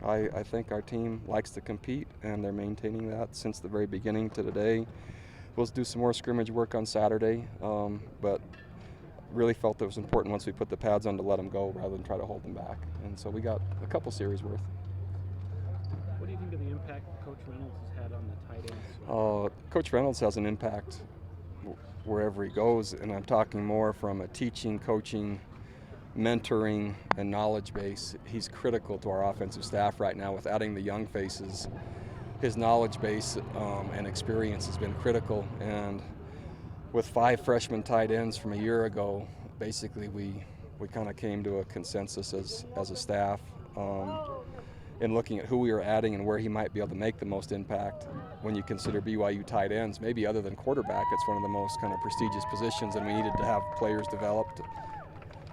I think our team likes to compete, and they're maintaining that since the very beginning to today. We'll do some more scrimmage work on Saturday, but really felt it was important once we put the pads on to let them go rather than try to hold them back. And so we got a couple series worth. What do you think of the impact Coach Reynolds has had on the tight ends? Coach Reynolds has an impact wherever he goes, and I'm talking more from a teaching, coaching, mentoring, and knowledge base. He's critical to our offensive staff right now with adding the young faces. His knowledge base and experience has been critical, and with 5 freshman tight ends from a year ago, basically we kind of came to a consensus as a staff in looking at who we were adding and where he might be able to make the most impact. When you consider BYU tight ends, maybe other than quarterback, it's one of the most kind of prestigious positions, and we needed to have players developed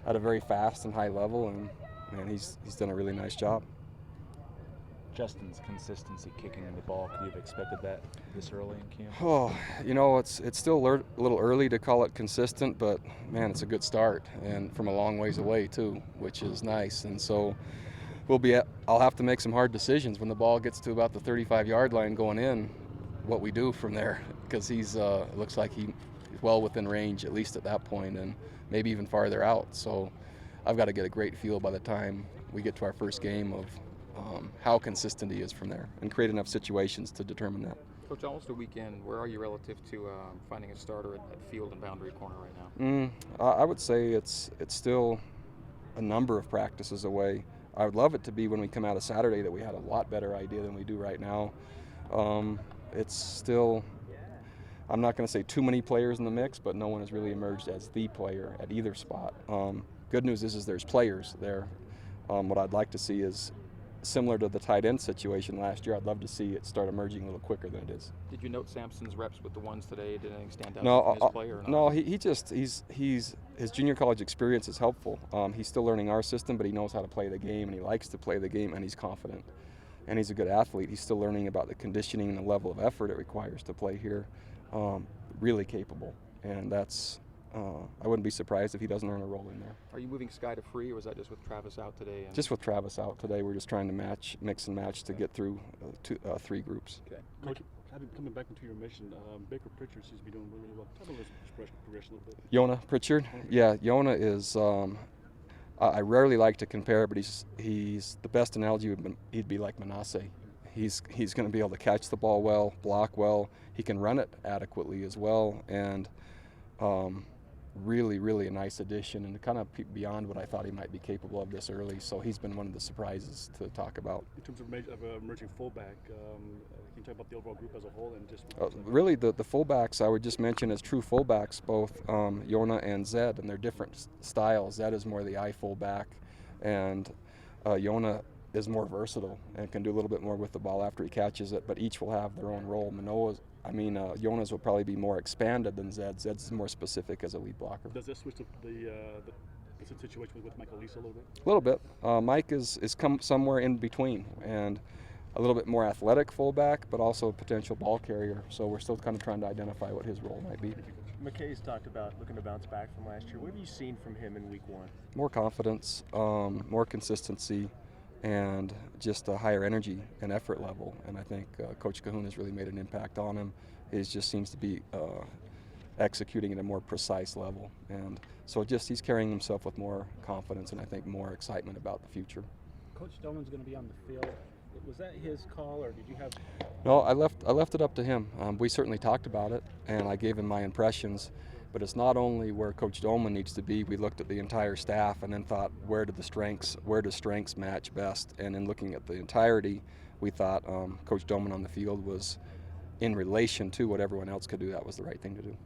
at a very fast and high level, and man, he's done a really nice job. Justin's consistency kicking in the ball, could you have expected that this early in camp? Oh, you know, it's still a little early to call it consistent, but man, it's a good start, and from a long ways away too, which is nice. And so I'll have to make some hard decisions when the ball gets to about the 35-yard line going in, what we do from there, because it looks like he's well within range, at least at that point, and maybe even farther out. So I've got to get a great feel by the time we get to our first game of how consistent he is from there, and create enough situations to determine that. Coach, almost a weekend, where are you relative to finding a starter at field and boundary corner right now? I would say it's still a number of practices away. I would love it to be when we come out of Saturday that we had a lot better idea than we do right now. It's still, I'm not going to say too many players in the mix, but no one has really emerged as the player at either spot. Good news is there's players there. What I'd like to see is similar to the tight end situation last year. I'd love to see it start emerging a little quicker than it is. Did you note Sampson's reps with the ones today? Did anything stand out No, from his play or not? no. He's his junior college experience is helpful. He's still learning our system, but he knows how to play the game, and he likes to play the game, and he's confident, and he's a good athlete. He's still learning about the conditioning and the level of effort it requires to play here. Really capable, and that's. I wouldn't be surprised if he doesn't earn a role in there. Are you moving Sky to free, or was that just with Travis out today? Just with Travis out today. We're just trying to mix and match to get through 3 groups. Okay. Coach, coming back into your mission, Baker Pritchard seems to be doing really well. Talk about his progression a little bit. Yona Pritchard? Yeah, Yona is, I rarely like to compare, but he's the best analogy he'd be like Manasseh. He's going to be able to catch the ball well, block well. He can run it adequately as well, and really a nice addition, and kind of beyond what I thought he might be capable of this early. So he's been one of the surprises to talk about. In terms of emerging fullback, can you talk about the overall group as a whole and just really the fullbacks I would just mention as true fullbacks, both Yona and Zed, and they're different styles. Zed is more the I fullback, and Yona is more versatile and can do a little bit more with the ball after he catches it, but each will have their own role. Yona's will probably be more expanded than Zed's. Zed's more specific as a lead blocker. Does this switch the situation with Michael Lisa a little bit? A little bit. Mike is come somewhere in between, and a little bit more athletic fullback, but also a potential ball carrier. So we're still kind of trying to identify what his role might be. McKay's talked about looking to bounce back from last year. What have you seen from him in week 1? More confidence, more consistency, and just a higher energy and effort level. And I think Coach Cahoon has really made an impact on him. He just seems to be executing at a more precise level. And so he's carrying himself with more confidence and I think more excitement about the future. Coach Doman's going to be on the field. Was that his call, or did you have? No, I left it up to him. We certainly talked about it, and I gave him my impressions. But it's not only where Coach Dolman needs to be. We looked at the entire staff and then thought, where do strengths match best? And in looking at the entirety, we thought Coach Dolman on the field was in relation to what everyone else could do. That was the right thing to do.